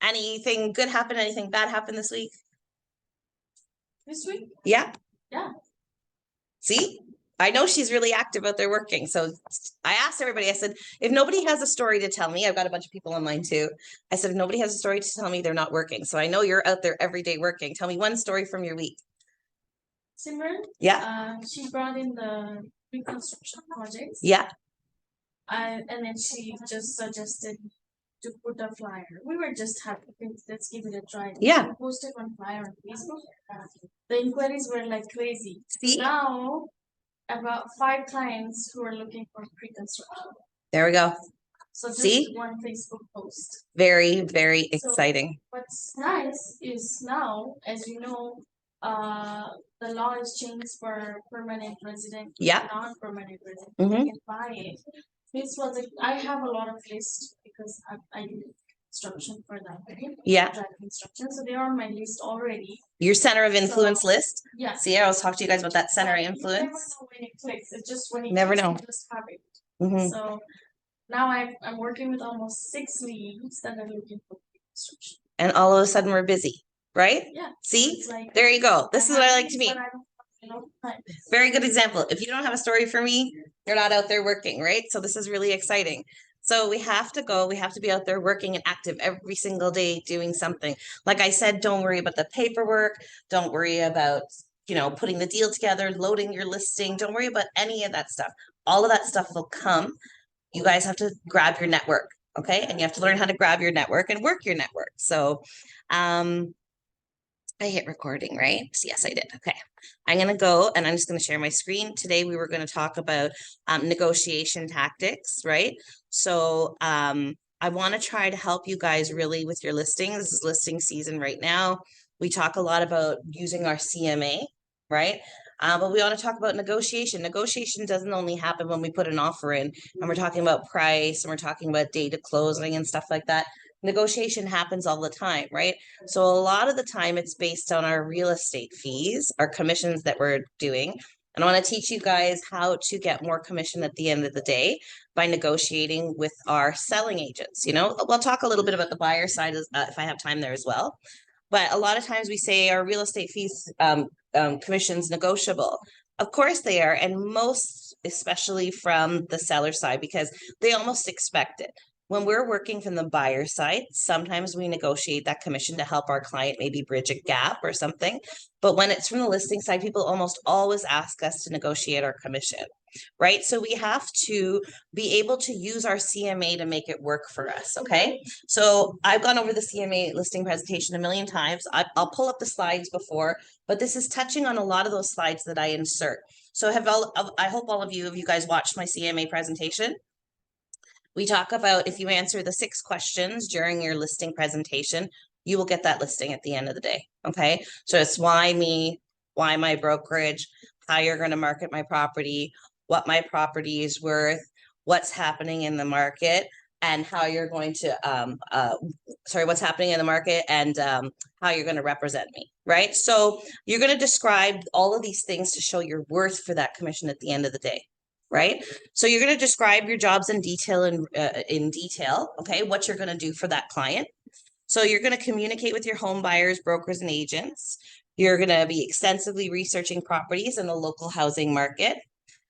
Anything good happen? Anything bad happen this week? This week? Yeah. Yeah. See, I know she's really active out there working. So I asked everybody, I said, if nobody has a story to tell me, I've got a bunch of people online too. I said, if nobody has a story to tell me, they're not working. So I know you're out there every day working. Tell me one story from your week. Simran? Yeah. She brought in the reconstruction projects. Yeah. And then she just suggested to put a flyer. We were just happy. Let's give it a try. Yeah. We posted one flyer on Facebook. The inquiries were like crazy. See? Now, about 5 clients who are looking for pre-construction. There we go. So just see? one Facebook post. Very, very exciting. What's nice is now, as you know, the law is changed for permanent resident, non-permanent resident. You can buy it. This was I have a lot of lists because I do construction for them. Right? Yeah. Construction, so they are on my list already. Your center of influence list. Yeah. See, I was talking to you guys about that center of influence. You never know when it clicks. It's just when it never clicks, know. You just have it. So now I'm working with almost 6 leads that are looking for construction. And all of a sudden we're busy, right? Yeah. See, like, there you go. This is what I like to meet. Very good example. If you don't have a story for me, you're not out there working, right? So this is really exciting. So we have to go, we have to be out there working and active every single day doing something. Like I said, don't worry about the paperwork. Don't worry about, putting the deal together, loading your listing. Don't worry about any of that stuff. All of that stuff will come. You guys have to grab your network, okay? And you have to learn how to grab your network and work your network. So, I hit recording, right? Yes, I did. Okay. I'm going to go and I'm just going to share my screen. Today, we were going to talk about negotiation tactics, right? So I want to try to help you guys really with your listings. This is listing season right now. We talk a lot about using our CMA, right? But we want to talk about negotiation. Negotiation doesn't only happen when we put an offer in and we're talking about price and we're talking about date of closing and stuff like that. Negotiation happens all the time, right? So a lot of the time it's based on our real estate fees, our commissions that we're doing. And I want to teach you guys how to get more commission at the end of the day by negotiating with our selling agents. We'll talk a little bit about the buyer side if I have time there as well. But a lot of times we say our real estate fees commissions negotiable. Of course they are. And most, especially from the seller side, because they almost expect it. When we're working from the buyer side, sometimes we negotiate that commission to help our client maybe bridge a gap or something. But when it's from the listing side, people almost always ask us to negotiate our commission, right? So we have to be able to use our CMA to make it work for us, okay? So I've gone over the CMA listing presentation a million times. I'll pull up the slides before, but this is touching on a lot of those slides that I insert. So I hope all of you guys watched my CMA presentation. We talk about if you answer the 6 questions during your listing presentation, you will get that listing at the end of the day, okay? So it's why me, why my brokerage, how you're going to market my property, what my property is worth, what's happening in the market, and how you're going to, what's happening in the market and how you're going to represent me, right? So you're going to describe all of these things to show your worth for that commission at the end of the day. Right? So you're going to describe your jobs in detail, okay, what you're going to do for that client. So you're going to communicate with your home buyers, brokers, and agents. You're going to be extensively researching properties in the local housing market.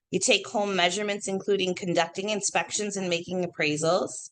You take home measurements, including conducting inspections and making appraisals,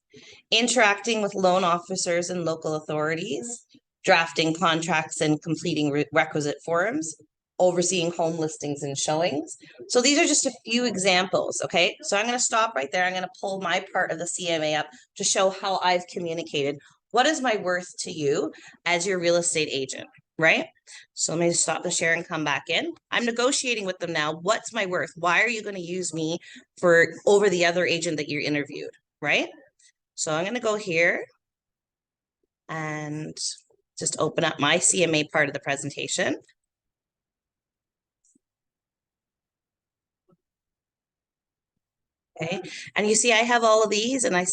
interacting with loan officers and local authorities, drafting contracts and completing requisite forms, overseeing home listings and showings. So these are just a few examples, okay? So I'm going to stop right there. I'm going to pull my part of the CMA up to show how I've communicated. What is my worth to you as your real estate agent, right? So let me just stop the share and come back in. I'm negotiating with them now. What's my worth? Why are you going to use me over the other agent that you interviewed, right? So I'm going to go here and just open up my CMA part of the presentation. Okay, and you see I have all of these and I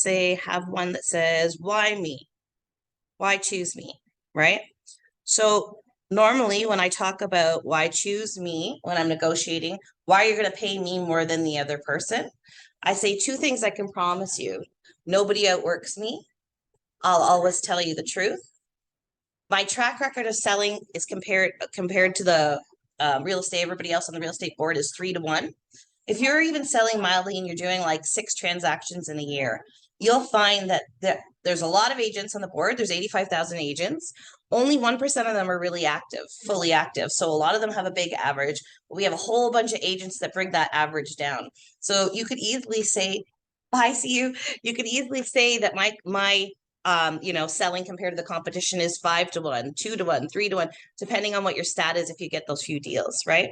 have one that says, why me? Why choose me, right? So normally when I talk about why choose me, when I'm negotiating, why you're going to pay me more than the other person, I say 2 things I can promise you. Nobody outworks me. I'll always tell you the truth. My track record of selling is compared to the real estate, everybody else on the real estate board is 3 to 1. If you're even selling mildly and you're doing like 6 transactions in a year, you'll find that there's a lot of agents on the board. There's 85,000 agents. Only 1% of them are really active, fully active. So a lot of them have a big average. We have a whole bunch of agents that bring that average down. So you could easily say, I see you. You could easily say that my selling compared to the competition is 5 to 1, 2 to 1, 3 to 1, depending on what your stat is if you get those few deals, right?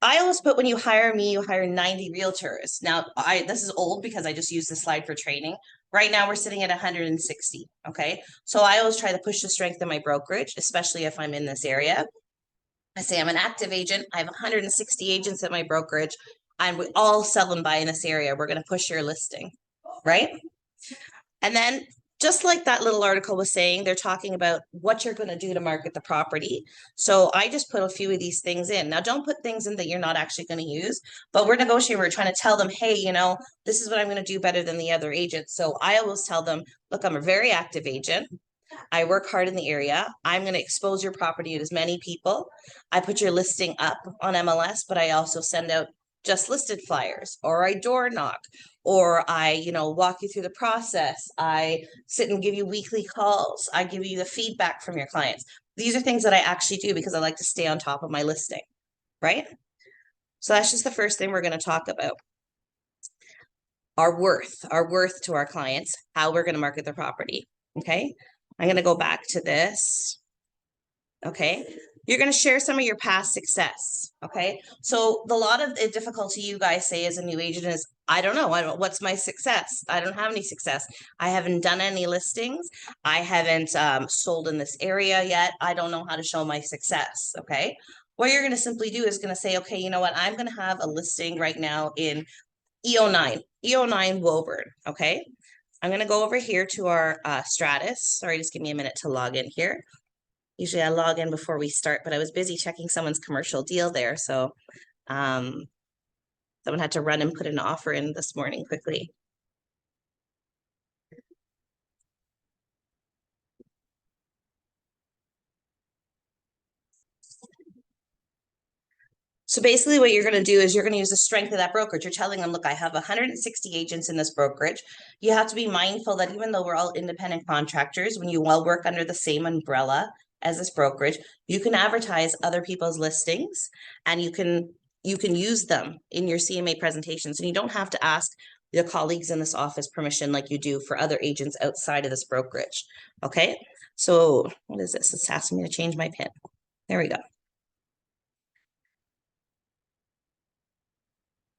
I always put when you hire me, you hire 90 realtors. Now, this is old because I just used the slide for training. Right now, we're sitting at 160, okay? So I always try to push the strength of my brokerage, especially if I'm in this area. I say I'm an active agent. I have 160 agents at my brokerage, and we all sell and buy in this area. We're going to push your listing, right? And then just like that little article was saying, they're talking about what you're going to do to market the property. So I just put a few of these things in. Now, don't put things in that you're not actually going to use, but we're negotiating. We're trying to tell them, hey, this is what I'm going to do better than the other agents. So I always tell them, look, I'm a very active agent. I work hard in the area. I'm going to expose your property to as many people. I put your listing up on MLS, but I also send out just listed flyers, or I door knock, or I, walk you through the process. I sit and give you weekly calls. I give you the feedback from your clients. These are things that I actually do because I like to stay on top of my listing, right? So that's just the first thing we're going to talk about. Our worth to our clients, how we're going to market the property, okay? I'm going to go back to this, okay? You're going to share some of your past success, okay? So a lot of the difficulty you guys say as a new agent is, I don't know, what's my success? I don't have any success. I haven't done any listings. I haven't sold in this area yet. I don't know how to show my success, okay? What you're going to simply do is going to say, okay, you know what? I'm going to have a listing right now in EO9 Woburn, okay? I'm going to go over here to our Stratus. Sorry, just give me a minute to log in here. Usually I log in before we start, but I was busy checking someone's commercial deal there. So someone had to run and put an offer in this morning quickly. So basically what you're going to do is you're going to use the strength of that brokerage. You're telling them, look, I have 160 agents in this brokerage. You have to be mindful that even though we're all independent contractors, when you all work under the same umbrella as this brokerage, you can advertise other people's listings and you can use them in your CMA presentations. And you don't have to ask your colleagues in this office permission like you do for other agents outside of this brokerage. Okay. So what is this? It's asking me to change my PIN. There we go.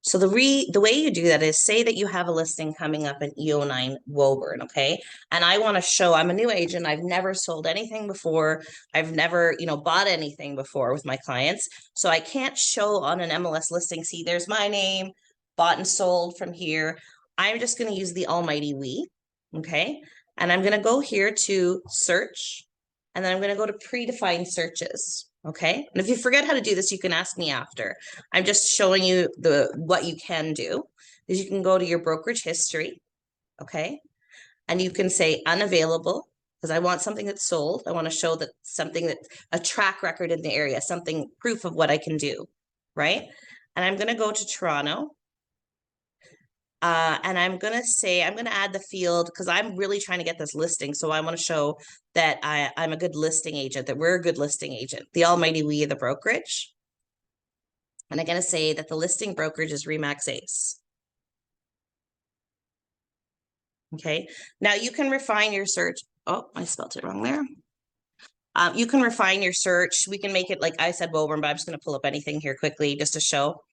So the way you do that is say that you have a listing coming up in EO9 Woburn, okay? And I want to show, I'm a new agent. I've never sold anything before. I've never, bought anything before with my clients. So I can't show on an MLS listing, see, there's my name, bought and sold from here. I'm just going to use the almighty we, okay? And I'm going to go here to search, and then I'm going to go to predefined searches. Okay. And if you forget how to do this, you can ask me after. I'm just showing you what you can do is you can go to your brokerage history. Okay. And you can say unavailable because I want something that's sold. I want to show that something that a track record in the area, something proof of what I can do. Right. And I'm going to go to Toronto. And I'm going to add the field because I'm really trying to get this listing. So I want to show that I'm a good listing agent, that we're a good listing agent, the almighty we of the brokerage. And I'm going to say that the listing brokerage is Remax Ace. Okay. Now you can refine your search. Oh, I spelled it wrong there. You can refine your search. We can make it like I said, Woburn, but I'm just going to pull up anything here quickly just to show.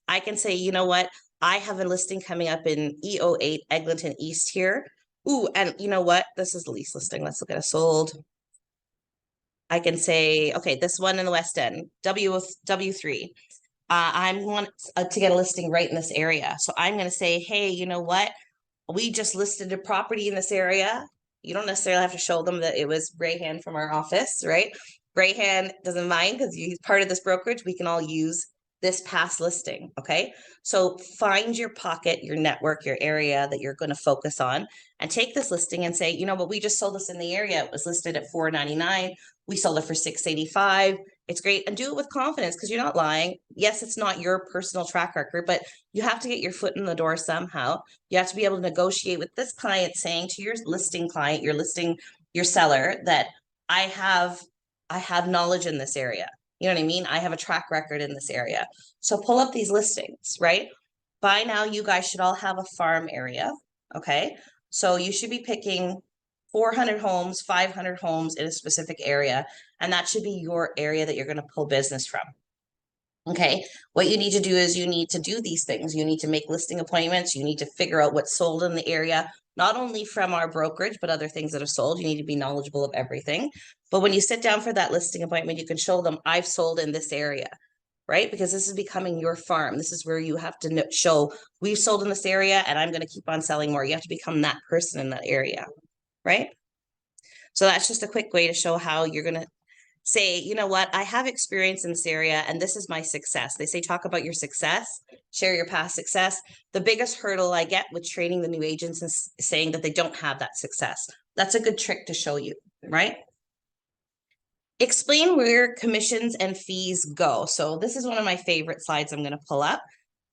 I can say, you know what? I have a listing coming up in EO8 Eglinton East here. Ooh, and you know what? This is the lease listing. Let's look at a sold. I can say, okay, this one in the West End, W3. I'm want to get a listing right in this area. So I'm going to say, hey, you know what? We just listed a property in this area. You don't necessarily have to show them that it was Brayhan from our office, right? Brayhan doesn't mind because he's part of this brokerage. We can all use this past listing, okay? So find your pocket, your network, your area that you're going to focus on, and take this listing and say, you know, but we just sold this in the area. It was listed at $499. We sold it for $685. It's great. And do it with confidence, because you're not lying. Yes, it's not your personal track record, but you have to get your foot in the door somehow. You have to be able to negotiate with this client, saying to your listing client, your seller, that I have knowledge in this area. You know what I mean? I have a track record in this area. So pull up these listings, right? By now, you guys should all have a farm area, okay? So you should be picking 400 homes, 500 homes in a specific area, and that should be your area that you're going to pull business from. Okay, what you need to do is you need to do these things. You need to make listing appointments. You need to figure out what's sold in the area, not only from our brokerage, but other things that are sold. You need to be knowledgeable of everything. But when you sit down for that listing appointment, you can show them, I've sold in this area, right? Because this is becoming your farm. This is where you have to show, we've sold in this area and I'm going to keep on selling more. You have to become that person in that area, right? So that's just a quick way to show how you're going to say, you know what, I have experience in this area and this is my success. They say, talk about your success, share your past success. The biggest hurdle I get with training the new agents is saying that they don't have that success. That's a good trick to show you, right? Explain where commissions and fees go. So this is one of my favorite slides I'm going to pull up.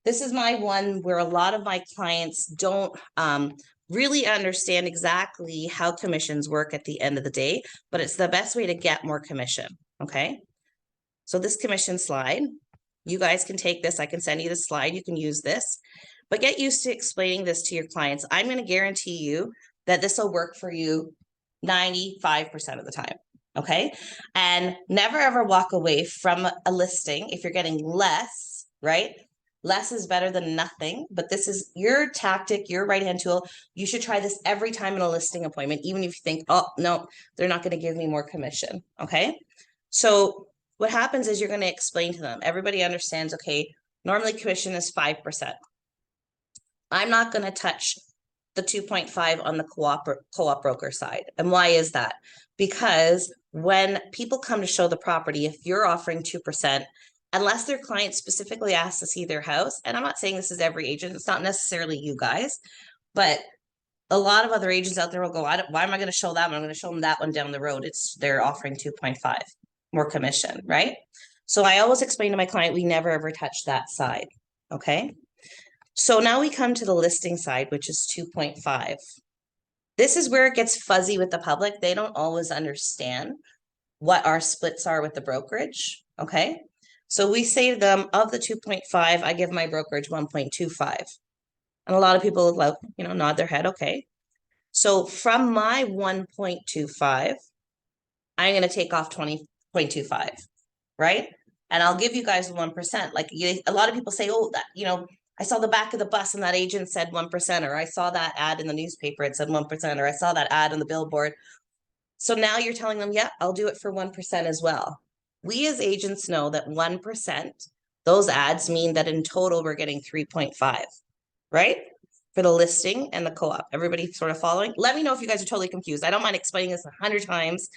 This is my one where a lot of my clients don't really understand exactly how commissions work at the end of the day, but it's the best way to get more commission, okay? So this commission slide, you guys can take this. I can send you the slide. You can use this, but get used to explaining this to your clients. I'm going to guarantee you that this will work for you 95% of the time. Okay. And never ever walk away from a listing if you're getting less, right? Less is better than nothing, but this is your tactic, your right-hand tool. You should try this every time in a listing appointment, even if you think, oh, no, they're not going to give me more commission. Okay. So what happens is you're going to explain to them. Everybody understands, okay, normally commission is 5%. I'm not going to touch the 2.5 on the co-op broker side. And why is that? Because when people come to show the property, if you're offering 2%, unless their client specifically asks to see their house, and I'm not saying this is every agent, it's not necessarily you guys, but a lot of other agents out there will go, why am I going to show that one? I'm going to show them that one down the road. They're offering 2.5 more commission, right? So I always explain to my client, we never ever touch that side, okay? So now we come to the listing side, which is 2.5. This is where it gets fuzzy with the public. They don't always understand what our splits are with the brokerage, okay? So we say to them, of the 2.5, I give my brokerage 1.25. And a lot of people, nod their head, okay. So from my 1.25, I'm going to take off 20.25, right? And I'll give you guys 1%. Like a lot of people say, oh, that, I saw the back of the bus and that agent said 1%, or I saw that ad in the newspaper, it said 1%, or I saw that ad on the billboard. So now you're telling them, yeah, I'll do it for 1% as well. We as agents know that 1%, those ads mean that in total, we're getting 3.5, right? For the listing and the co-op. Everybody sort of following? Let me know if you guys are totally confused. I don't mind explaining this 100 times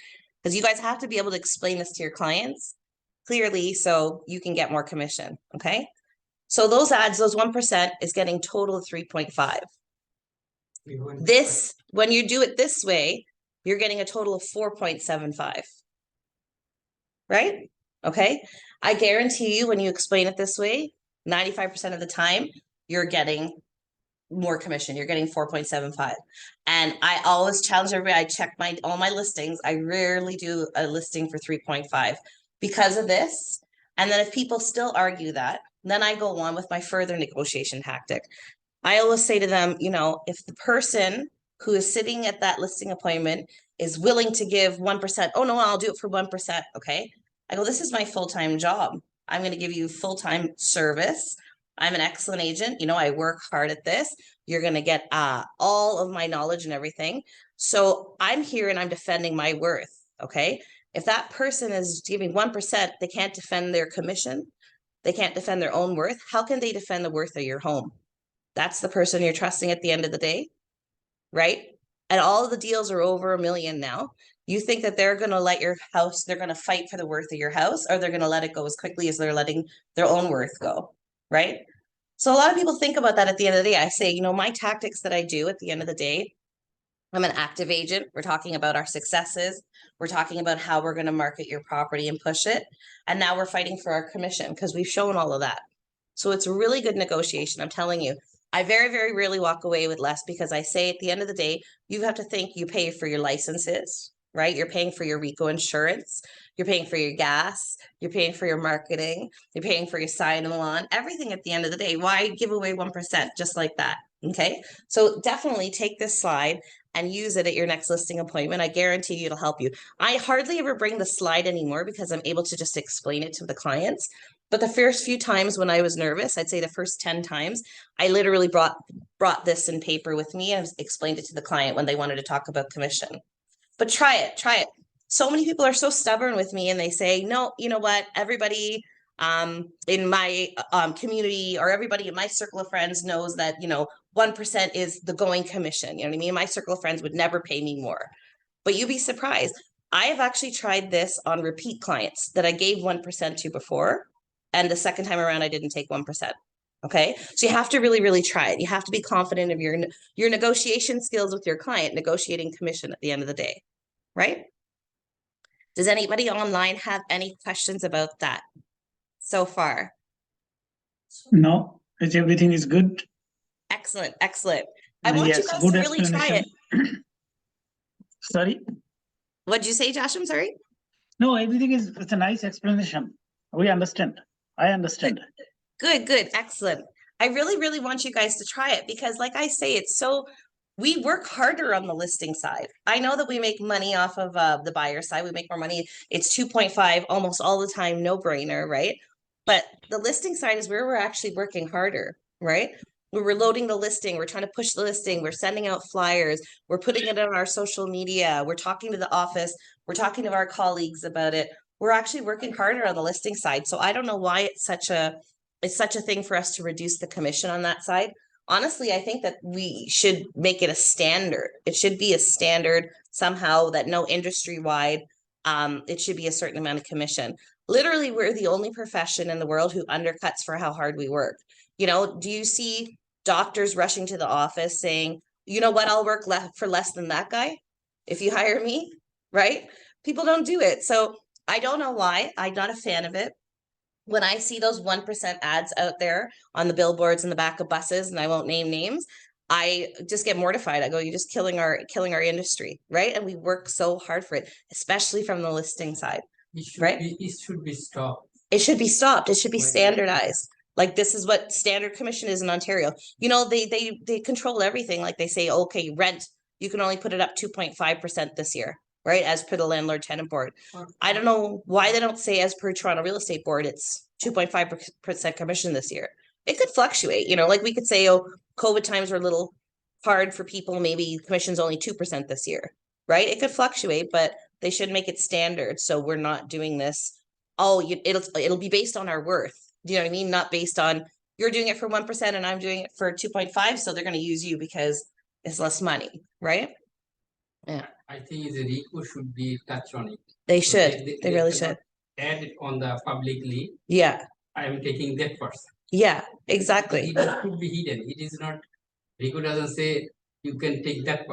because you guys have to be able to explain this to your clients clearly so you can get more commission, okay? So those ads, those 1% is getting total of 3.5. This, when you do it this way, you're getting a total of 4.75. Right? Okay. I guarantee you when you explain it this way, 95% of the time, you're getting more commission. You're getting 4.75. And I always challenge everybody. I check all my listings. I rarely do a listing for 3.5 because of this. And then if people still argue that, then I go on with my further negotiation tactic. I always say to them, if the person who is sitting at that listing appointment is willing to give 1%, oh no, I'll do it for 1%. Okay. I go, this is my full-time job. I'm going to give you full-time service. I'm an excellent agent. I work hard at this. You're going to get all of my knowledge and everything. So I'm here and I'm defending my worth. Okay. If that person is giving 1%, they can't defend their commission. They can't defend their own worth. How can they defend the worth of your home? That's the person you're trusting at the end of the day, right? And all of the deals are over $1 million now. You think that they're going to let your house, they're going to fight for the worth of your house, or they're going to let it go as quickly as they're letting their own worth go, right? So a lot of people think about that at the end of the day. I say, you know, my tactics that I do at the end of the day, I'm an active agent. We're talking about our successes. We're talking about how we're going to market your property and push it. And now we're fighting for our commission because we've shown all of that. So it's a really good negotiation. I'm telling you, I very, very rarely walk away with less because I say at the end of the day, you have to think you pay for your licenses, right? You're paying for your RICO insurance. You're paying for your gas. You're paying for your marketing. You're paying for your sign-on, everything at the end of the day. Why give away 1% just like that? Okay. So definitely take this slide and use it at your next listing appointment. I guarantee you it'll help you. I hardly ever bring the slide anymore because I'm able to just explain it to the clients. But the first few times when I was nervous, I'd say the first 10 times, I literally brought this in paper with me and explained it to the client when they wanted to talk about commission. But try it, try it. So many people are so stubborn with me and they say, no, you know what, everybody in my community or everybody in my circle of friends knows that, you know, 1% is the going commission. You know what I mean? My circle of friends would never pay me more. But you'd be surprised. I have actually tried this on repeat clients that I gave 1% to before. And the second time around, I didn't take 1%. Okay. So you have to really, really try it. You have to be confident of your negotiation skills with your client, negotiating commission at the end of the day. Right? Does anybody online have any questions about that so far? No, everything is good. Excellent, excellent. I want you guys to really try it. Sorry? What'd you say, Josh? I'm sorry? No, everything is, it's a nice explanation. We understand. I understand. Good, good, excellent. I really, really want you guys to try it because like I say, it's so, we work harder on the listing side. I know that we make money off of the buyer side. We make more money. It's 2.5 almost all the time, no brainer, right? But the listing side is where we're actually working harder, right? We're loading the listing. We're trying to push the listing. We're sending out flyers. We're putting it on our social media. We're talking to the office. We're talking to our colleagues about it. We're actually working harder on the listing side. So I don't know why it's such a thing for us to reduce the commission on that side. Honestly, I think that we should make it a standard. It should be a standard somehow that no industry wide, it should be a certain amount of commission. Literally, we're the only profession in the world who undercuts for how hard we work. You know, do you see doctors rushing to the office saying, you know what, I'll work for less than that guy if you hire me, right? People don't do it. So I don't know why. I'm not a fan of it. When I see those 1% ads out there on the billboards in the back of buses, and I won't name names, I just get mortified. I go, you're just killing our industry, right? And we work so hard for it, especially from the listing side, right? It should be stopped. It should be stopped. It should be standardized. Like this is what standard commission is in Ontario. You know, they control everything. Like they say, okay, rent, you can only put it up 2.5% this year, right? As per the landlord tenant board. I don't know why they don't say as per Toronto Real Estate Board, it's 2.5% commission this year. It could fluctuate, you know, like we could say, oh, COVID times were a little hard for people. Maybe commission's only 2% this year, right? It could fluctuate, but they should make it standard. So we're not doing this. Oh, it'll be based on our worth. Do you know what I mean? Not based on you're doing it for 1% and I'm doing it for 2.5. So they're going to use you because it's less money, right? Yeah. I think the RICO should be touched on it. They should. They really should. Add it on the publicly. Yeah. I am taking that person. Yeah, exactly. It should be hidden. It is not. RICO doesn't say you can take that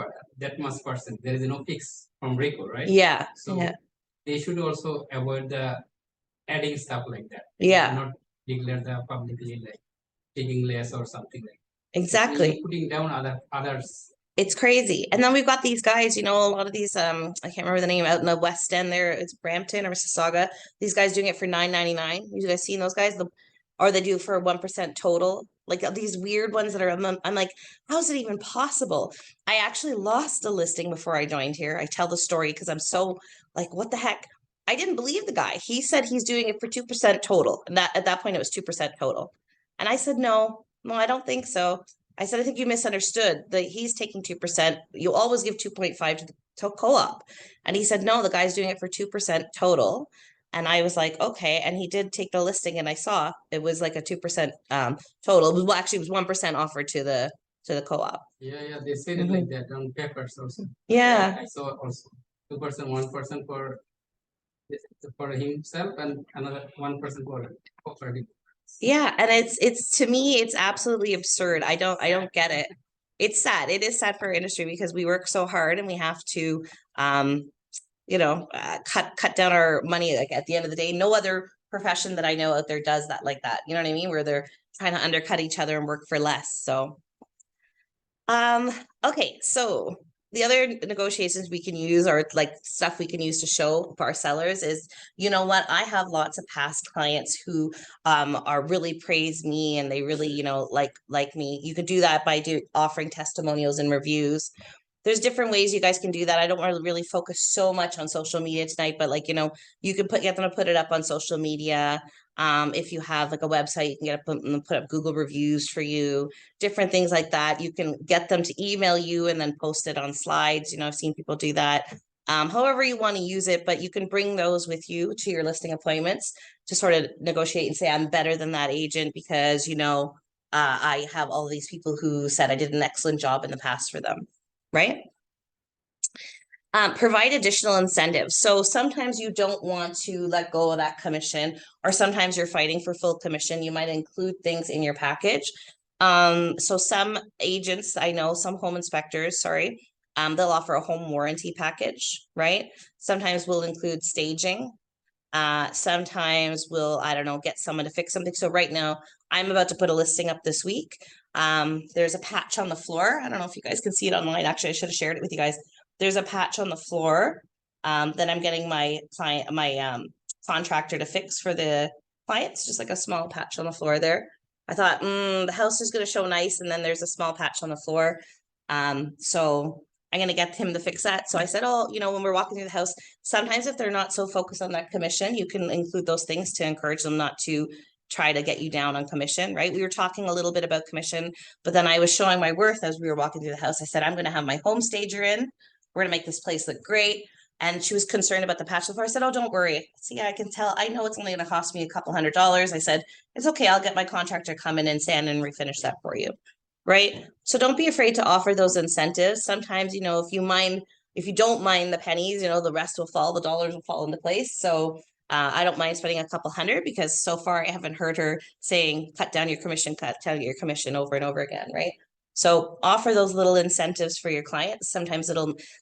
much person. There is no fix from RICO, right? Yeah. So yeah. They should also avoid the adding stuff like that. Yeah. Not declare the publicly like taking less or something like that. Exactly. Putting down others. It's crazy. And then we've got these guys, you know, a lot of these I can't remember the name, out in the West End there, it's Brampton or Mississauga. These guys doing it for $9.99. You guys seen those guys? Or they do for 1% total. Like these weird ones that are, I'm like, how is it even possible? I actually lost a listing before I joined here. I tell the story because I'm so like, what the heck? I didn't believe the guy. He said he's doing it for 2% total. And that at that point it was 2% total. And I said, no, I don't think so. I said, I think you misunderstood that he's taking 2%. You always give 2.5 to the co-op. And he said, no, the guy's doing it for 2% total. And I was like, okay. And he did take the listing and I saw it was like a 2% total. Well, actually it was 1% offered to the co-op. Yeah, they said it like that on papers also. Yeah. I saw also. 2%, 1% for himself, and another 1% for him. Yeah, and it's to me, it's absolutely absurd. I don't get it. It's sad. It is sad for our industry because we work so hard and we have to cut down our money. Like at the end of the day, no other profession that I know out there does that like that. You know what I mean? Where they're trying to undercut each other and work for less. So okay, so the other negotiations we can use, or like stuff we can use to show for our sellers, is, you know what, I have lots of past clients who are really praise me and they really, like me. You could do that by offering testimonials and reviews. There's different ways you guys can do that. I don't want to really focus so much on social media tonight, but you can get them to put it up on social media. If you have like a website, you can put up Google reviews for you, different things like that. You can get them to email you and then post it on slides. I've seen people do that. However you want to use it, but you can bring those with you to your listing appointments to sort of negotiate and say, I'm better than that agent because, I have all of these people who said I did an excellent job in the past for them. Right? Provide additional incentives. So sometimes you don't want to let go of that commission, or sometimes you're fighting for full commission. You might include things in your package. So some agents, I know some home inspectors, they'll offer a home warranty package, right? Sometimes we'll include staging. Sometimes we'll, I don't know, get someone to fix something. So right now I'm about to put a listing up this week. There's a patch on the floor. I don't know if you guys can see it online. Actually, I should have shared it with you guys. There's a patch on the floor that I'm getting my contractor to fix for the clients, just like a small patch on the floor there. I thought, the house is going to show nice, and then there's a small patch on the floor. So I'm going to get him to fix that. So I said, when we're walking through the house, sometimes if they're not so focused on that commission, you can include those things to encourage them not to try to get you down on commission, right? We were talking a little bit about commission, but then I was showing my worth as we were walking through the house. I said, I'm going to have my home stager in. We're going to make this place look great. And she was concerned about the patch before. I said, oh, don't worry. See, I can tell. I know it's only going to cost me a couple $100s. I said, it's okay. I'll get my contractor come in and sand and refinish that for you. Right? So don't be afraid to offer those incentives. Sometimes, if you don't mind the pennies, the rest will fall, the dollars will fall into place. So I don't mind spending a couple $100, because so far I haven't heard her saying, cut down your commission over and over again. Right? So offer those little incentives for your clients. Sometimes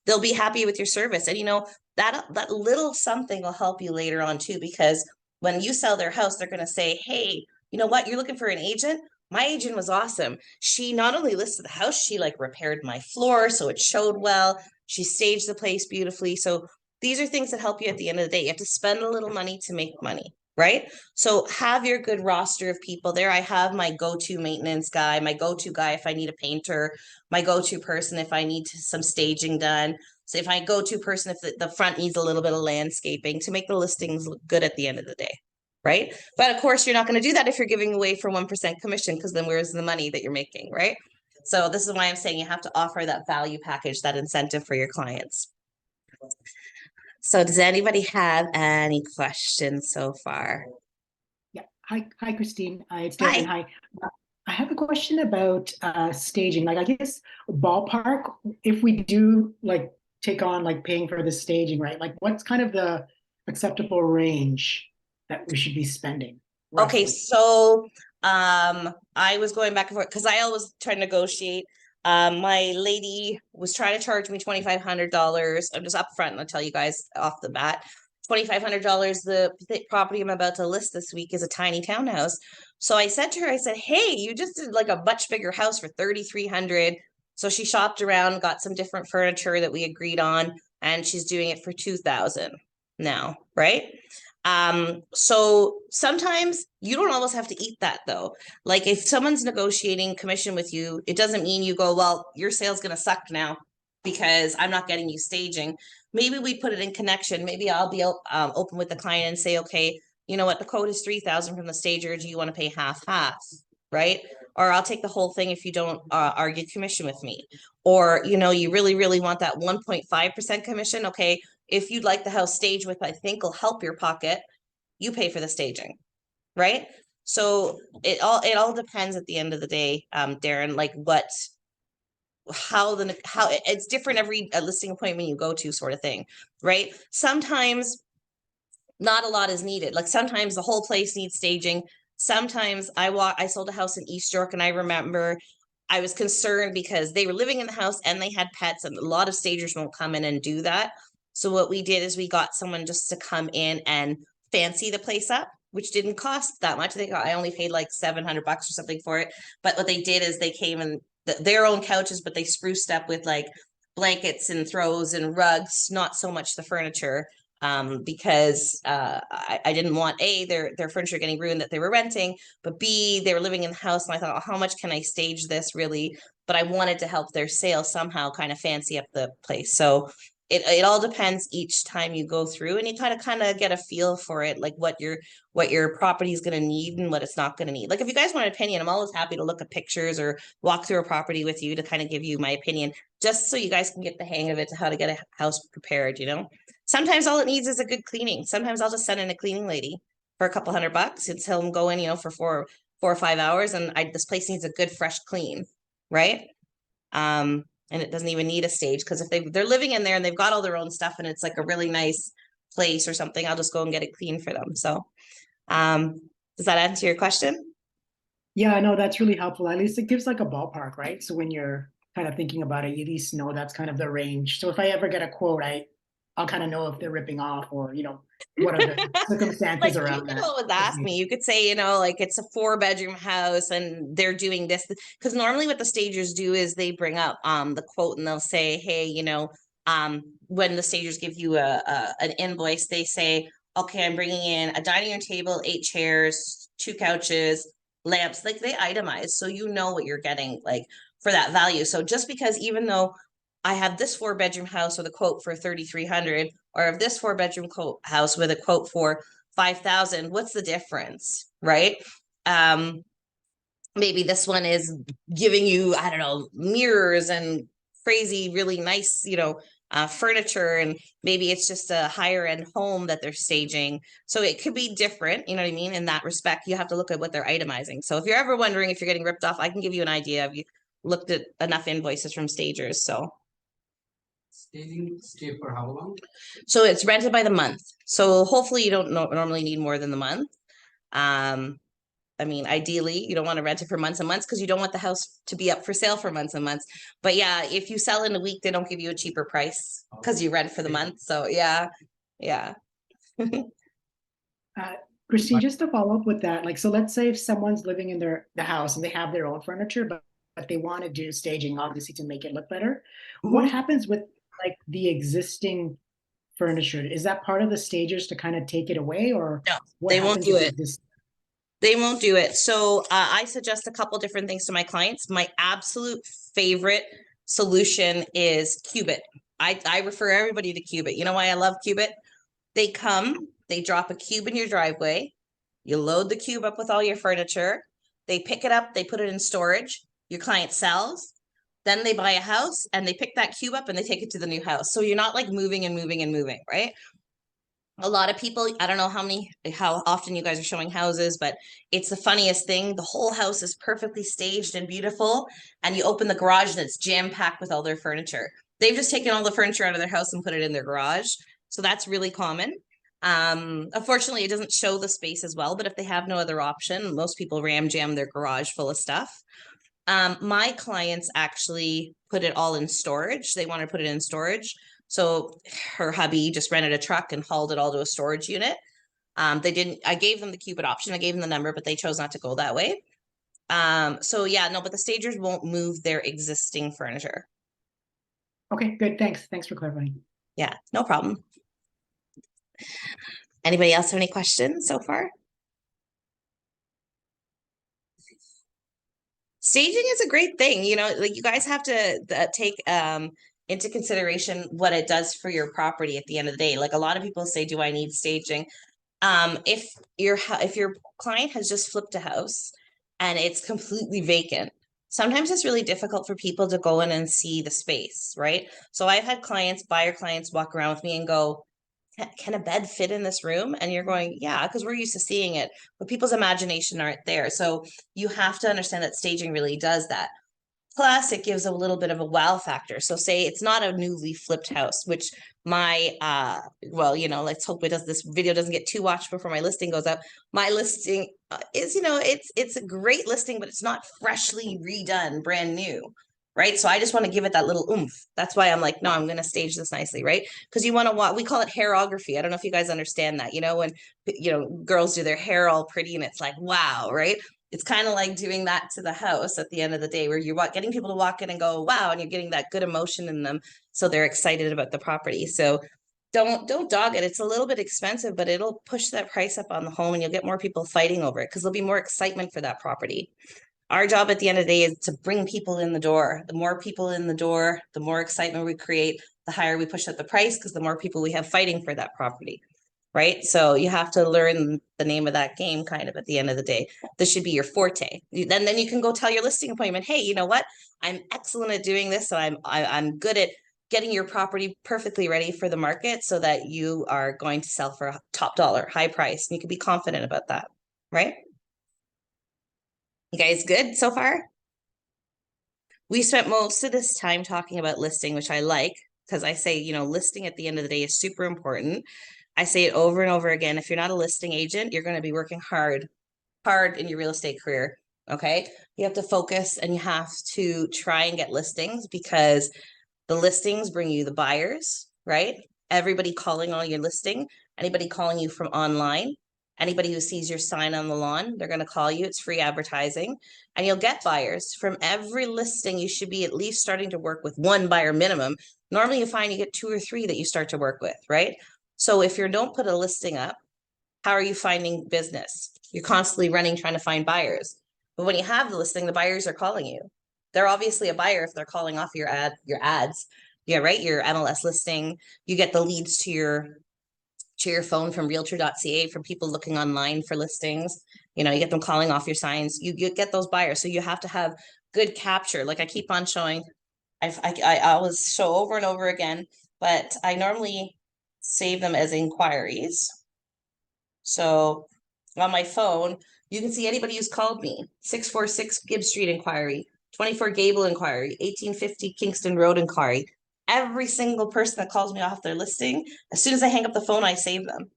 they'll be happy with your service. And that little something will help you later on too, because when you sell their house, they're going to say, hey, you know what? You're looking for an agent? My agent was awesome. She not only listed the house, she repaired my floor so it showed well. She staged the place beautifully. So these are things that help you at the end of the day. You have to spend a little money to make money, right? So have your good roster of people there. I have my go-to maintenance guy, my go-to guy if I need a painter, my go-to person if I need some staging done. So if I go-to person if the front needs a little bit of landscaping to make the listings look good at the end of the day. Right? But of course, you're not going to do that if you're giving away for 1% commission, because then where's the money that you're making, right? So this is why I'm saying you have to offer that value package, that incentive for your clients. So does anybody have any questions so far? Yeah. Hi, Christine. It's Devin. Hi. I have a question about staging. I guess ballpark, if we do take on paying for the staging, right? What's kind of the acceptable range that we should be spending? Roughly? Okay, so I was going back and forth because I always try to negotiate. My lady was trying to charge me $2,500. I'm just upfront and I'll tell you guys off the bat. $2,500. The property I'm about to list this week is a tiny townhouse. So I said to her, hey, you just did a much bigger house for $3,300. So she shopped around, got some different furniture that we agreed on, and she's doing it for $2,000 now, right? So sometimes you don't always have to eat that though. If someone's negotiating commission with you, it doesn't mean you go, well, your sale's going to suck now because I'm not getting you staging. Maybe we put it in connection. Maybe I'll be open with the client and say, okay, you know what? The quote is $3,000 from the stager. Do you want to pay half, right? Or I'll take the whole thing if you don't argue commission with me. Or, you really, really want that 1.5% commission. Okay. If you'd like the house staged with, I think will help your pocket, you pay for the staging, right? So it all depends at the end of the day, Darren, how it's different every listing appointment you go to, sort of thing, right? Sometimes not a lot is needed. Like sometimes the whole place needs staging. Sometimes I sold a house in East York, and I remember I was concerned because they were living in the house and they had pets, and a lot of stagers won't come in and do that. So what we did is we got someone just to come in and fancy the place up, which didn't cost that much. I only paid like $700 or something for it. But what they did is they came and their own couches, but they spruced up with like blankets and throws and rugs, not so much the furniture. Because I didn't want their furniture getting ruined that they were renting, but B, they were living in the house, and I thought, oh, how much can I stage this really? But I wanted to help their sale somehow, kind of fancy up the place. So it all depends each time you go through, and you kind of get a feel for it, like what your property is going to need and what it's not going to need. Like if you guys want an opinion, I'm always happy to look at pictures or walk through a property with you to kind of give you my opinion, just so you guys can get the hang of it, to how to get a house prepared, you know. Sometimes all it needs is a good cleaning. Sometimes I'll just send in a cleaning lady for a couple $100 and tell them go in, you know, for 4 or 5 hours, and this place needs a good fresh clean, right? And it doesn't even need a stage, because if they're living in there and they've got all their own stuff and it's like a really nice place or something, I'll just go and get it clean for them. So does that answer your question? Yeah, I know that's really helpful. At least it gives like a ballpark, right? So when you're kind of thinking about it, you at least know that's kind of the range. So if I ever get a quote, I'll kind of know if they're ripping off, or, you know, what are the circumstances Like, around you could that. always ask me. You could say, you know, like it's a 4-bedroom house and they're doing this, because normally what the stagers do is they bring up the quote and they'll say, hey, you know, when the stagers give you an invoice, they say, okay, I'm bringing in a dining room table, 8 chairs, 2 couches, lamps. Like they itemize, so you know what you're getting like for that value. So just because, even though I have this 4-bedroom house with a quote for 3,300, or of this 4-bedroom house with a quote for 5,000, what's the difference, right? Maybe this one is giving you, I don't know, mirrors and crazy, really nice, you know, furniture, and maybe it's just a higher end home that they're staging. So it could be different, you know what I mean? In that respect, you have to look at what they're itemizing. So if you're ever wondering if you're getting ripped off, I can give you an idea if you looked at enough invoices from stagers. So stay for how long? so it's rented by the month. So hopefully you don't normally need more than the month. I mean, ideally, you don't want to rent it for months and months, because you don't want the house to be up for sale for months and months. But yeah, if you sell in a week, they don't give you a cheaper price because you rent for the month. So yeah. Christine, just to follow up with that, like, so let's say if someone's living in the house and they have their own furniture, but they want to do staging, obviously, to make it look better. What happens with like the existing furniture? Is that part of the stagers to kind of take it away, or No, what they won't happens do with it. this? They won't do it. So I suggest a couple different things to my clients. My absolute favorite solution is Qubit. I refer everybody to Qubit. You know why I love Qubit? They come, they drop a cube in your driveway. You load the cube up with all your furniture. They pick it up, they put it in storage. Your client sells. Then they buy a house and they pick that cube up and they take it to the new house. So you're not like moving and moving and moving, right? A lot of people, I don't know how often you guys are showing houses, but it's the funniest thing. The whole house is perfectly staged and beautiful, and you open the garage and it's jam-packed with all their furniture. They've just taken all the furniture out of their house and put it in their garage. So that's really common. Unfortunately, it doesn't show the space as well, but if they have no other option, most people ram jam their garage full of stuff. My clients actually put it all in storage. They want to put it in storage. So her hubby just rented a truck and hauled it all to a storage unit. I gave them the Qubit option. I gave them the number, but they chose not to go that way. So yeah, no, but the stagers won't move their existing furniture. Okay, good. Thanks for clarifying. Yeah, no problem. Anybody else have any questions so far? Staging is a great thing, you know, like you guys have to take into consideration what it does for your property at the end of the day. Like a lot of people say, do I need staging? If your client has just flipped a house and it's completely vacant, sometimes it's really difficult for people to go in and see the space, right? So I've had buyer clients walk around with me and go, can a bed fit in this room? And you're going, yeah, because we're used to seeing it, but people's imagination aren't there. So you have to understand that staging really does that. Plus, it gives a little bit of a wow factor. So say it's not a newly flipped house, which my well, you know, let's hope this video doesn't get too watched before my listing goes up. My listing is, you know, it's a great listing, but it's not freshly redone, brand new. Right. So I just want to give it that little oomph. That's why I'm like, no, I'm going to stage this nicely. Right. Because you want to we call it hairography. I don't know if you guys understand that, you know, when, you know, girls do their hair all pretty and it's like, wow. Right. It's kind of like doing that to the house at the end of the day, where you're getting people to walk in and go, wow, and you're getting that good emotion in them. So they're excited about the property. So don't dog it. It's a little bit expensive, but it'll push that price up on the home and you'll get more people fighting over it because there'll be more excitement for that property. Our job at the end of the day is to bring people in the door. The more people in the door, the more excitement we create, the higher we push up the price because the more people we have fighting for that property. Right. So you have to learn the name of that game kind of at the end of the day. This should be your forte. Then you can go tell your listing appointment, hey, you know what? I'm excellent at doing this. So I'm good at getting your property perfectly ready for the market so that you are going to sell for a top dollar, high price. And you can be confident about that. Right. You guys good so far? We spent most of this time talking about listing, which I like because I say, you know, listing at the end of the day is super important. I say it over and over again. If you're not a listing agent, you're going to be working hard in your real estate career. Okay. You have to focus and you have to try and get listings because the listings bring you the buyers, right? Everybody calling on your listing, anybody calling you from online, anybody who sees your sign on the lawn, they're going to call you. It's free advertising and you'll get buyers from every listing. You should be at least starting to work with one buyer minimum. Normally you find you get 2 or 3 that you start to work with, right? So if you don't put a listing up, how are you finding business? You're constantly running, trying to find buyers. But when you have the listing, the buyers are calling you. They're obviously a buyer if they're calling off your ads. Yeah, right. Your MLS listing. You get the leads to your phone from realtor.ca from people looking online for listings. You know, you get them calling off your signs. You get those buyers. So you have to have good capture. Like I keep on showing. I always show over and over again, but I normally save them as inquiries. So on my phone, you can see anybody who's called me. 646 Gibbs Street inquiry, 24 Gable inquiry, 1850 Kingston Road inquiry. Every single person that calls me off their listing, as soon as I hang up the phone, I save them.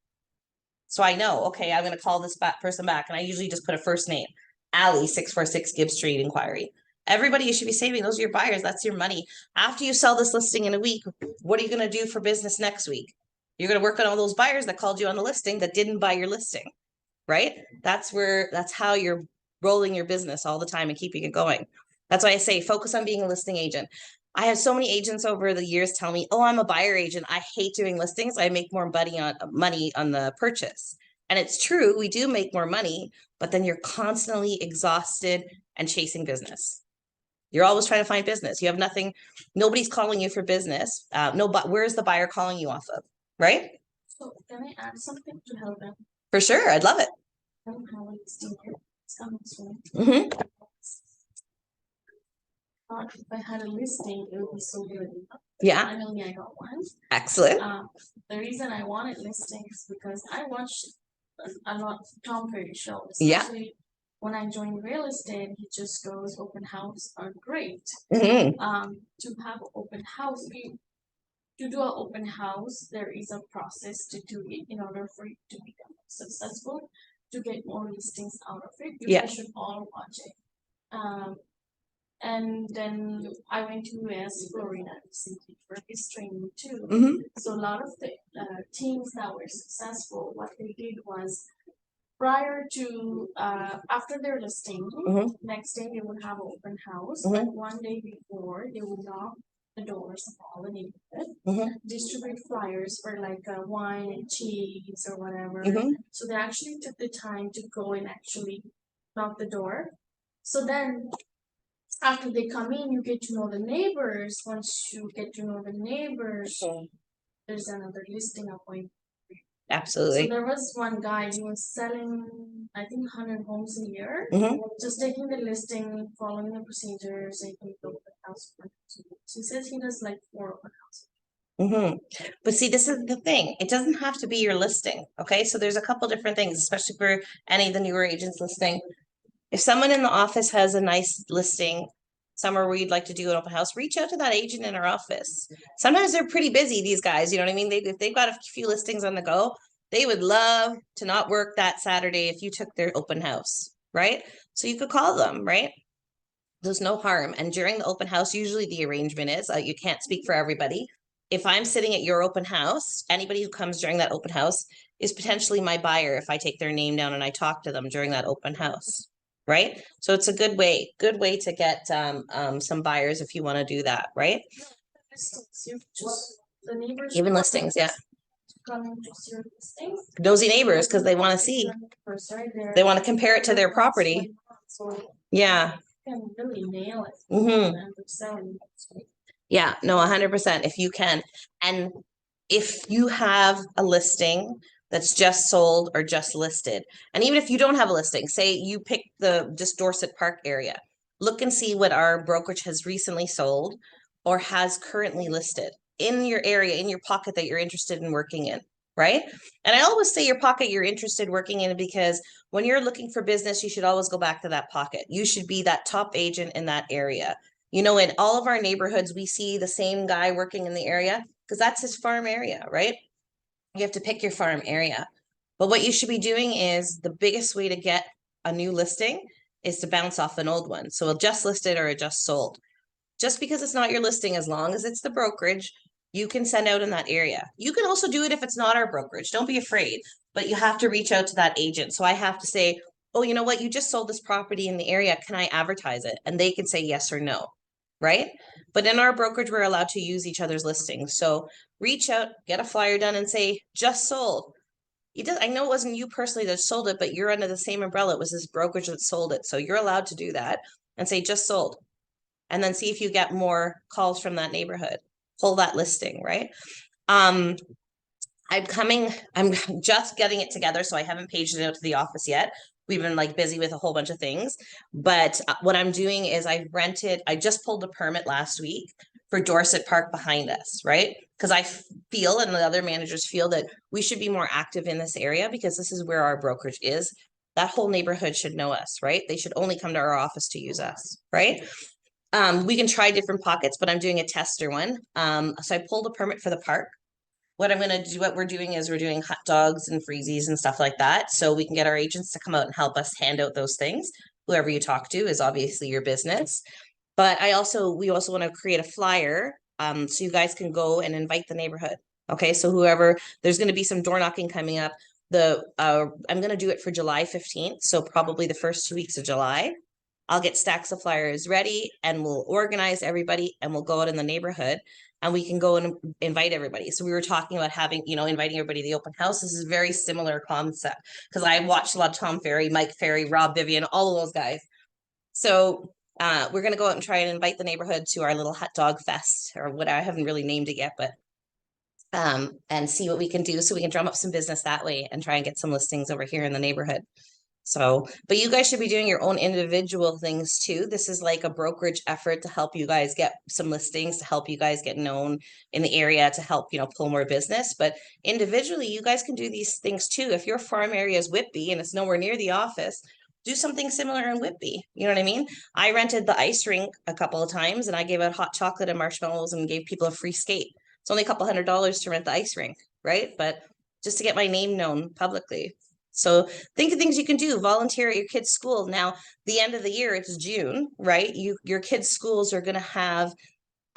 So I know, okay, I'm going to call this person back. And I usually just put a first name, Allie, 646 Gibbs Street inquiry. Everybody you should be saving. Those are your buyers. That's your money. After you sell this listing in a week, what are you going to do for business next week? You're going to work on all those buyers that called you on the listing that didn't buy your listing, right? That's how you're rolling your business all the time and keeping it going. That's why I say focus on being a listing agent. I have so many agents over the years tell me, oh, I'm a buyer agent. I hate doing listings. I make more money on the purchase. And it's true. We do make more money, but then you're constantly exhausted and chasing business. You're always trying to find business. You have nothing. Nobody's calling you for business. But where's the buyer calling you off of? Right? So can I add something to help them? For sure. I'd love it. I don't have a listing here. It's coming soon. Mm-hmm. If I had a listing, it would be so good. Yeah. Finally, I got one. Excellent. The reason I wanted listings because I watched a lot of Tom Ferry shows. Yeah. Especially when I joined real estate, he just goes open house are great. Mm-hmm. To have an open house, to do an open house, there is a process to do it in order for it to become successful. To get more listings out of it, you guys should all watch it. And then I went to US, Florida recently for his training too. Mm-hmm. So a lot of the teams that were successful, what they did was prior to after their listing, next day they would have an open house. Like one day before, they would knock the doors of all the neighborhood, distribute flyers for like wine and cheese or whatever. So they actually took the time to go and actually knock the door. So then after they come in, you get to know the neighbors. Once you get to know the neighbors, there's another listing appointment. Absolutely. So there was one guy, he was selling, I think 100 homes a year, just taking the listing, following the procedures, and he built the house. So he says he does like 4 open houses. But see, this is the thing. It doesn't have to be your listing. Okay. So there's a couple different things, especially for any of the newer agents listening. If someone in the office has a nice listing, somewhere where you'd like to do an open house, reach out to that agent in our office. Sometimes they're pretty busy, these guys, you know what I mean? If they've got a few listings on the go, they would love to not work that Saturday if you took their open house, right? So you could call them, right? There's no harm. And during the open house, usually the arrangement is, you can't speak for everybody. If I'm sitting at your open house, anybody who comes during that open house is potentially my buyer if I take their name down and I talk to them during that open house, right? So it's a good way to get some buyers if you want to do that, right? The neighbors. Even listings, yeah. Come to see your listings. Nosy neighbors, because they want to see, they want to compare it to their property. So Yeah. you can really nail it. Mhm. And they're selling it. Yeah, no, 100% if you can. And if you have a listing that's just sold or just listed, and even if you don't have a listing, say you pick the just Dorset Park area, look and see what our brokerage has recently sold or has currently listed in your area, in your pocket that you're interested in working in, right? And I always say your pocket you're interested working in, because when you're looking for business, you should always go back to that pocket. You should be that top agent in that area. You know, in all of our neighborhoods, we see the same guy working in the area because that's his farm area, right? You have to pick your farm area. But what you should be doing is the biggest way to get a new listing is to bounce off an old one. So a just listed or a just sold. Just because it's not your listing, as long as it's the brokerage, you can send out in that area. You can also do it if it's not our brokerage. Don't be afraid, but you have to reach out to that agent. So I have to say, oh, you know what? You just sold this property in the area. Can I advertise it? And they can say yes or no, right? But in our brokerage, we're allowed to use each other's listings. So reach out, get a flyer done and say, just sold. I know it wasn't you personally that sold it, but you're under the same umbrella. It was this brokerage that sold it. So you're allowed to do that and say, just sold. And then see if you get more calls from that neighborhood. Pull that listing, right? I'm just getting it together, so I haven't paged it out to the office yet. We've been like busy with a whole bunch of things, but what I'm doing is I just pulled a permit last week for Dorset Park behind us, right? Because I feel, and the other managers feel, that we should be more active in this area because this is where our brokerage is. That whole neighborhood should know us, right? They should only come to our office to use us, right? We can try different pockets, but I'm doing a tester one. So I pulled a permit for the park. What we're doing is we're doing hot dogs and freezies and stuff like that. So we can get our agents to come out and help us hand out those things. Whoever you talk to is obviously your business. But we also want to create a flyer so you guys can go and invite the neighborhood. Okay, so there's going to be some door knocking coming up. I'm going to do it for July 15th. So probably the first 2 weeks of July. I'll get stacks of flyers ready and we'll organize everybody and we'll go out in the neighborhood and we can go and invite everybody. So we were talking about inviting everybody to the open house. This is a very similar concept because I watched a lot of Tom Ferry, Mike Ferry, Rob Vivian, all of those guys. So we're going to go out and try and invite the neighborhood to our little hot dog fest or what I haven't really named it yet, but and see what we can do so we can drum up some business that way and try and get some listings over here in the neighborhood. So, but you guys should be doing your own individual things too. This is like a brokerage effort to help you guys get some listings, to help you guys get known in the area, to help, pull more business. But individually, you guys can do these things too. If your farm area is Whitby and it's nowhere near the office, do something similar in Whitby. You know what I mean? I rented the ice rink a couple of times and I gave out hot chocolate and marshmallows and gave people a free skate. It's only a couple $100 to rent the ice rink, right? But just to get my name known publicly. So think of things you can do. Volunteer at your kids' school. Now, the end of the year, it's June, right? Your kids' schools are going to have,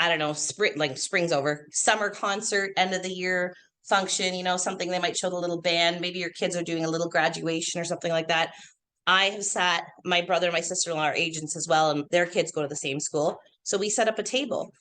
I don't know, spring's over, summer concert, end of the year function, something they might show the little band. Maybe your kids are doing a little graduation or something like that. I have my brother and my sister-in-law are agents as well, and their kids go to the same school. So we set up a table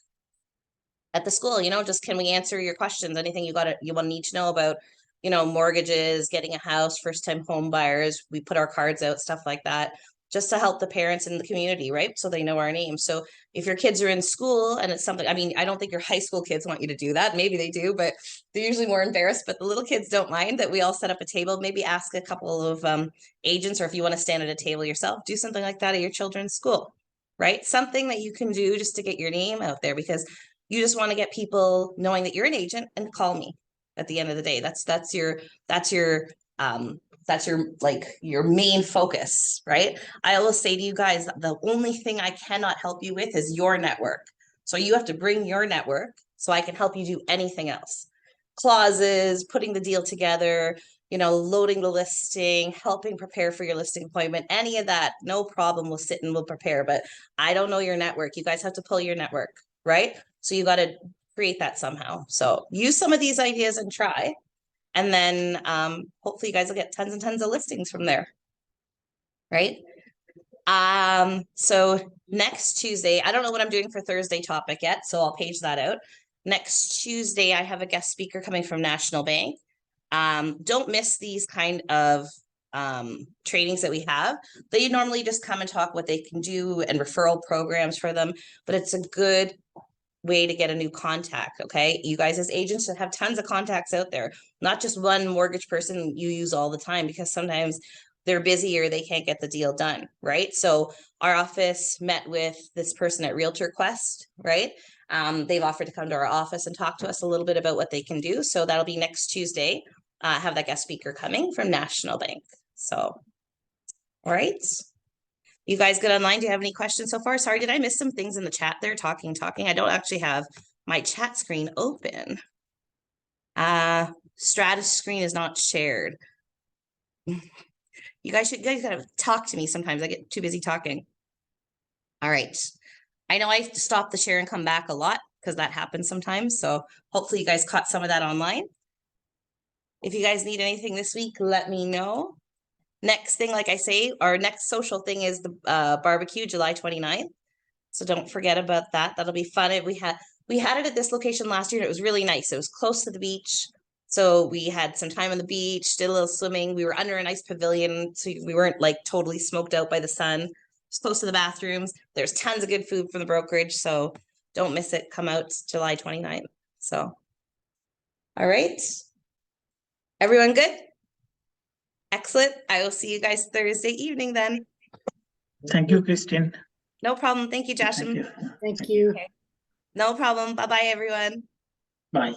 at the school, just can we answer your questions? Anything you want to need to know about, mortgages, getting a house, first-time home buyers. We put our cards out, stuff like that, just to help the parents in the community, right? So they know our name. So if your kids are in school and it's something, I don't think your high school kids want you to do that. Maybe they do, but they're usually more embarrassed. But the little kids don't mind that we all set up a table. Maybe ask a couple of agents, or if you want to stand at a table yourself, do something like that at your children's school, right? Something that you can do just to get your name out there, because you just want to get people knowing that you're an agent and call me. At the end of the day, that's your That's your main focus, right? I always say to you guys, the only thing I cannot help you with is your network. So you have to bring your network so I can help you do anything else. Clauses, putting the deal together, loading the listing, helping prepare for your listing appointment, any of that, no problem. We'll sit and we'll prepare, but I don't know your network. You guys have to pull your network, right? So you got to create that somehow. So use some of these ideas and try. And then hopefully you guys will get tons and tons of listings from there. Right? So next Tuesday, I don't know what I'm doing for Thursday topic yet, so I'll page that out. Next Tuesday, I have a guest speaker coming from National Bank. Don't miss these kind of trainings that we have. They normally just come and talk what they can do and referral programs for them, but it's a good way to get a new contact. Okay, you guys as agents should have tons of contacts out there, not just one mortgage person you use all the time, because sometimes they're busy or they can't get the deal done, right? So our office met with this person at Realtor Quest, right? They've offered to come to our office and talk to us a little bit about what they can do. So that'll be next Tuesday. Have that guest speaker coming from National Bank. So, all right. You guys good online? Do you have any questions so far? Sorry, did I miss some things in the chat there? Talking. I don't actually have my chat screen open. Stratus screen is not shared. You guys gotta talk to me sometimes. I get too busy talking. All right. I know I stop the share and come back a lot because that happens sometimes. So hopefully you guys caught some of that online. If you guys need anything this week, let me know. Next thing, like I say, our next social thing is the barbecue, July 29th. So don't forget about that. That'll be fun. We had it at this location last year and it was really nice. It was close to the beach. So we had some time on the beach, did a little swimming. We were under a nice pavilion, so we weren't like totally smoked out by the sun. It's close to the bathrooms. There's tons of good food from the brokerage, so don't miss it. Come out July 29th. So, all right. Everyone good? Excellent. I will see you guys Thursday evening then. Thank you, Christine. No problem. Thank you, Josh. Thank you. Thank you. Okay. No problem. Bye-bye, everyone. Bye.